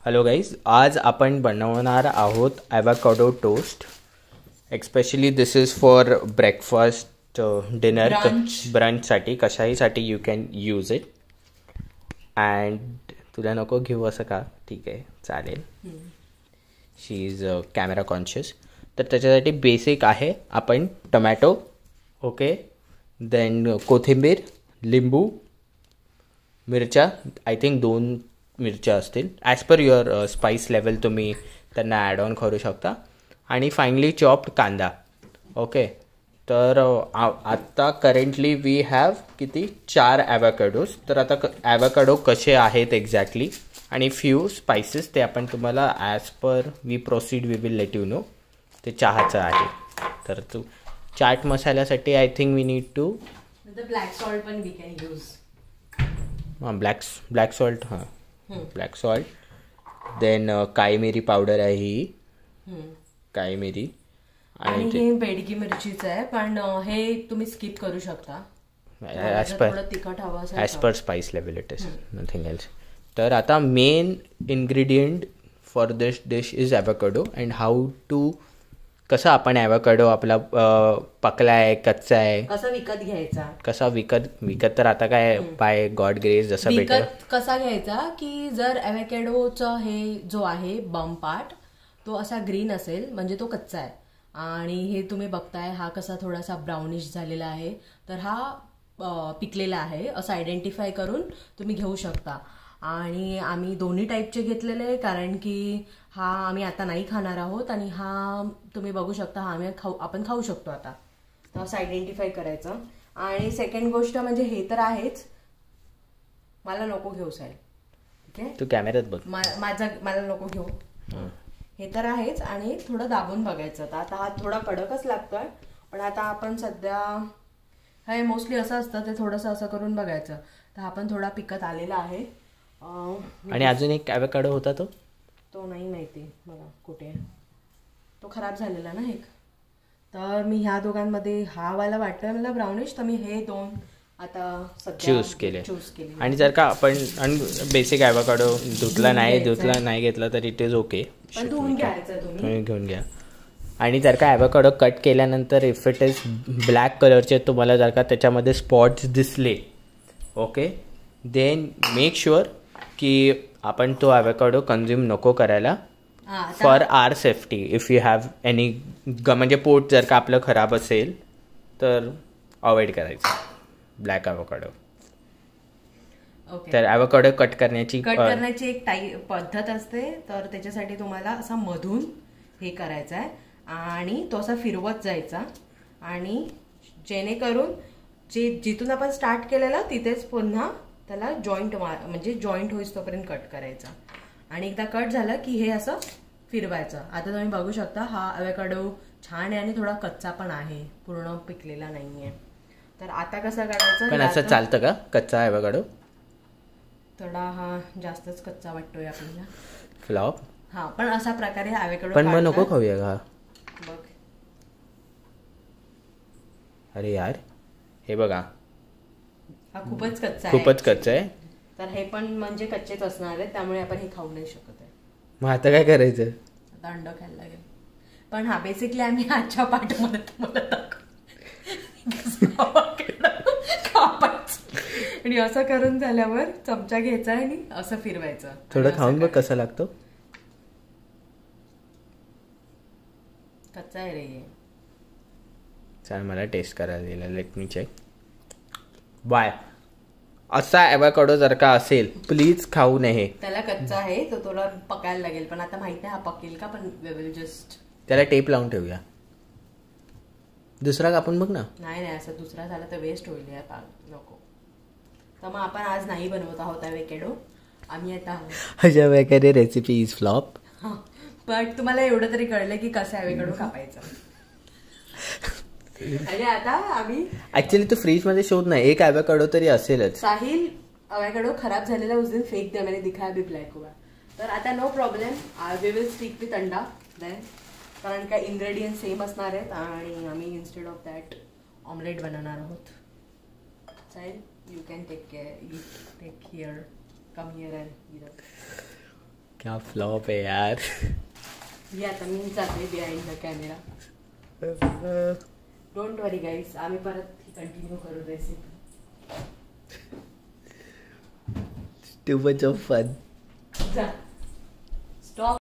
Hello guys, आज आपण बनवणार आहोत avocado toast. Especially this is for breakfast, dinner, ब्रंचसाठी, कशाहीसाठी you can use it. And तुला नको घेऊ असं का? ठीक आहे, चालेल. She is camera conscious. तर त्याच्यासाठी बेसिक आहे आपण टमॅटो, ओके, देन कोथिंबीर, लिंबू, मिरच्या, आय थिंक 2 मिरच्या असतील. As per your spice level तुम्ही त्यांना ॲड ऑन करू शकता. आणि फायनली चॉप्ड कांदा. ओके, तर आत्ता करंटली वी हॅव किती 4 ॲव्होकाडोज. तर आता ॲव्होकाडो कसे आहेत एक्झॅक्टली आणि फ्यू स्पायसेस ते आपण तुम्हाला as per we proceed we will let you know. ते चहाचं आहे. तर तू चाट मसाल्यासाठी I think we need to black salt पण वी कॅन यूज. हां, ब्लॅक सॉल्ट. हां, ब्लॅक सॉल्ट. देन काळी मिरी पावडर आहे ही, काळी मिरी. आणि हे बेडगी मिरचीचं आहे, पण हे तुम्ही स्किप करू शकता. As per spice level it is, nothing else. तर आता main ingredient for this dish is avocado. And how to, कसं आपण ॲव्होकाडो आपला पकला आहे, कच्चा आहे, कसा विकत घ्यायचा, कसा विकत तर आता काय बाय गॉड ग्रेस जसं भेटेल कसा घ्यायचा. की जर ॲव्होकाडोचा हे जो आहे बम पार्ट तो असा ग्रीन असेल म्हणजे तो कच्चा आहे. आणि हे तुम्ही बघताय हा कसा थोडासा ब्राउनिश झालेला आहे, तर हा पिकलेला आहे असं आयडेंटिफाय करून तुम्ही घेऊ शकता. आणि आम्ही दोन्ही टाईपचे घेतलेले, कारण की हा आम्ही आता नाही खाणार आहोत आणि हा तुम्ही बघू शकता हा आपण खाऊ शकतो आता. तर असं आयडेंटिफाय करायचं. आणि सेकंड गोष्ट म्हणजे हे तर आहेच, मला नको घेऊ साहेब, ठीक आहे, तू कॅमेऱ्यात बघ. मला नको घेऊ. हे तर आहेच. आणि थोडं दाबून बघायचं. तर आता हा थोडा कडकच लागतोय, पण आता आपण सध्या हे मोस्टली असं असतं, ते थोडंसं असं करून बघायचं. तर हा पण थोडा पिकत आलेला आहे. आणि अजून एक ॲव्होकाडो होता तो नाही माहिती मला कुठे, तो खराब झालेला ना एक. तर मी ह्या दोघांमध्ये हा वाला वाटतोय मला ब्राउनिश, तर मी हे 2 आता चूज केले. आणि जर का आपण बेसिक ॲव्होकाडो धुतला नाही घेतला तर इट इज ओके, तुम्ही घेऊन घ्या. आणि जर का ॲव्होकाडो कट केल्यानंतर इफ इट इज ब्लॅक कलरचे तुम्हाला जर का त्याच्यामध्ये स्पॉट्स दिसले, ओके, देन मेक शुअर की आपण तो ॲव्होकाडो कन्झ्युम नको करायला for our safety. If you have any म्हणजे पोट जर का आपलं खराब असेल तर अवॉइड करायचं ब्लॅक ॲव्होकाडो. तर ॲव्होकाडो कट करण्याची एक पद्धत असते. तर त्याच्यासाठी तुम्हाला असा मधून हे करायचं आहे आणि तो असा फिरवत जायचा, आणि जेणेकरून जिथून आपण स्टार्ट केलेला तिथेच पुन्हा त्याला जॉईंट होईस तोपर्यंत कट करायचा. आणि एकदा कट झालं की हे असं फिरवायचं. आता तुम्ही बघू शकता हा ॲव्होकाडो छान आहे आणि थोडा कच्चा पण आहे, पूर्ण पिकलेला नाहीये. तर आता कसं करायचं, पण असं चालतं का कच्चा ॲव्होकाडो? थोडा हा जास्तच कच्चा वाटतोय आपल्याला, फ्लॉप. हा, पण अशा प्रकारे ॲव्होकाडो पण मग नको खाऊया का? बघ, अरे यार, हे बघा, हा खूपच कच्चा आहे. तर हे पण म्हणजे कच्चेच असणार आहे, त्यामुळे आपण हे खाऊ नाही शकत आहे. मग आता काय करायचं? आता अंड खायला लागेल. पण हा बेसिकली आम्ही आजच्या पाठमध्ये तुम्हाला आणि असं करून झाल्यावर चमचा घ्यायचा आणि असं फिरवायचं. थोडं खाऊन बघ कसं लागतो. कच्चा आहे रे. चाल, मला टेस्ट करायला दिला. Let me check. बाय. असा ॲव्होकाडो जर का असेल प्लीज खाऊ नये. त्याला कच्चा आहे तर तुला पकायला लागेल, पण आता माहित नाही हा पकेल का. पण जस्ट त्याला टेप लावून ठेवूया. दुसरा कापून बघ ना. नाही असं दुसरा झाला तर वेस्ट होईल यार, नको. तर मग आपण आज नाही बनवत आहोत ॲव्होकाडो. आम्ही आता अशा प्रकारे रेसिपी इज फ्लॉप. पण तुम्हाला एवढं तरी कळलं की कसं ॲव्होकाडो कापायचं. आणि आता आम्ही ऍक्च्युली तो फ्रीज मध्ये शोध नाही, एक ॲव्होकाडो तरी असेलच. साहिल ॲव्होकाडो खराब झालेला उस दिन फेक दिया मैंने, दिखाया भी ब्लैक हुआ. तर आता no problem, we will stick with anda then, कारण का इन्ग्रेडियंट सेम असणार आहेत. आणि आम्ही इन्स्टेड ऑफ दॅट ऑमलेट बनवणार आहोत. Sahil, you can take here, come here and. क्या फ्लॉप आहे यार. आता मी जाते behind the camera. Don't worry guys, आम्ही परत कंटिन्यू करू recipe. Too much of fun. जा. स्टॉप.